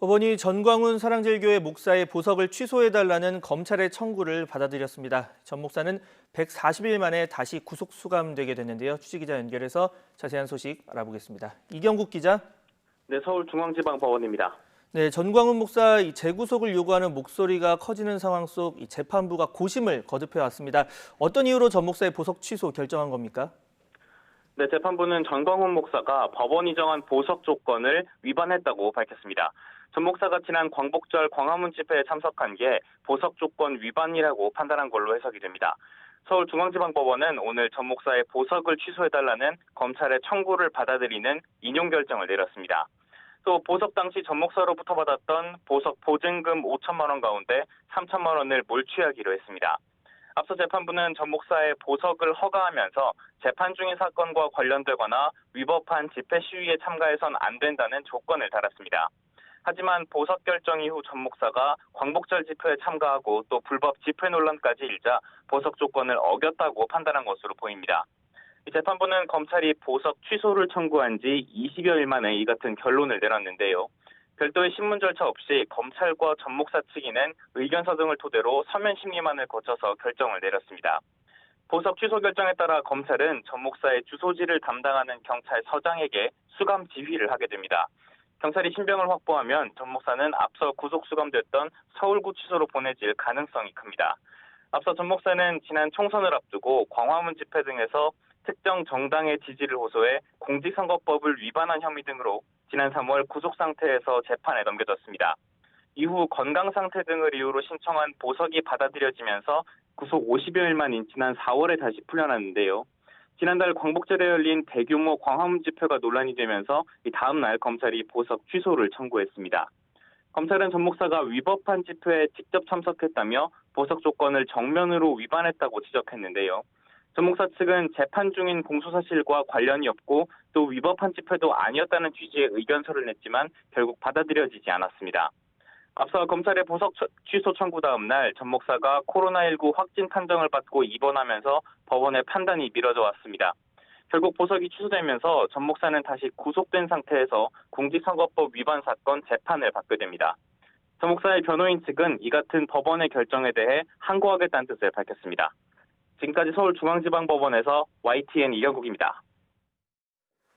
법원이 전광훈 사랑제일교회 목사의 보석을 취소해달라는 검찰의 청구를 받아들였습니다. 전 목사는 140일 만에 다시 구속 수감되게 됐는데요. 취재기자 연결해서 자세한 소식 알아보겠습니다. 이경국 기자. 네, 서울중앙지방법원입니다. 네, 전광훈 목사 재구속을 요구하는 목소리가 커지는 상황 속 재판부가 고심을 거듭해 왔습니다. 어떤 이유로 전 목사의 보석 취소 결정한 겁니까? 네, 재판부는 전광훈 목사가 법원이 정한 보석 조건을 위반했다고 밝혔습니다. 전 목사가 지난 광복절 광화문 집회에 참석한 게 보석 조건 위반이라고 판단한 걸로 해석이 됩니다. 서울중앙지방법원은 오늘 전 목사의 보석을 취소해달라는 검찰의 청구를 받아들이는 인용 결정을 내렸습니다. 또 보석 당시 전 목사로부터 받았던 보석 보증금 5천만 원 가운데 3천만 원을 몰취하기로 했습니다. 앞서 재판부는 전 목사의 보석을 허가하면서 재판 중인 사건과 관련되거나 위법한 집회 시위에 참가해선 안 된다는 조건을 달았습니다. 하지만 보석 결정 이후 전 목사가 광복절 집회에 참가하고 또 불법 집회 논란까지 일자 보석 조건을 어겼다고 판단한 것으로 보입니다. 재판부는 검찰이 보석 취소를 청구한 지 20여일 만에 이 같은 결론을 내렸는데요. 별도의 신문 절차 없이 검찰과 전 목사 측이 낸 의견서 등을 토대로 서면 심리만을 거쳐서 결정을 내렸습니다. 보석 취소 결정에 따라 검찰은 전 목사의 주소지를 담당하는 경찰서장에게 수감 지휘를 하게 됩니다. 경찰이 신병을 확보하면 전 목사는 앞서 구속 수감됐던 서울구치소로 보내질 가능성이 큽니다. 앞서 전 목사는 지난 총선을 앞두고 광화문 집회 등에서 특정 정당의 지지를 호소해 공직선거법을 위반한 혐의 등으로 지난 3월 구속 상태에서 재판에 넘겨졌습니다. 이후 건강 상태 등을 이유로 신청한 보석이 받아들여지면서 구속 50여일 만인 지난 4월에 다시 풀려났는데요. 지난달 광복절에 열린 대규모 광화문 집회가 논란이 되면서 다음 날 검찰이 보석 취소를 청구했습니다. 검찰은 전 목사가 위법한 집회에 직접 참석했다며 보석 조건을 정면으로 위반했다고 지적했는데요. 전 목사 측은 재판 중인 공소사실과 관련이 없고 또 위법한 집회도 아니었다는 취지의 의견서를 냈지만 결국 받아들여지지 않았습니다. 앞서 검찰의 보석 취소 청구 다음 날 전 목사가 코로나19 확진 판정을 받고 입원하면서 법원의 판단이 미뤄져 왔습니다. 결국 보석이 취소되면서 전 목사는 다시 구속된 상태에서 공직선거법 위반 사건 재판을 받게 됩니다. 전 목사의 변호인 측은 이 같은 법원의 결정에 대해 항고하겠다는 뜻을 밝혔습니다. 지금까지 서울중앙지방법원에서 YTN 이경국입니다.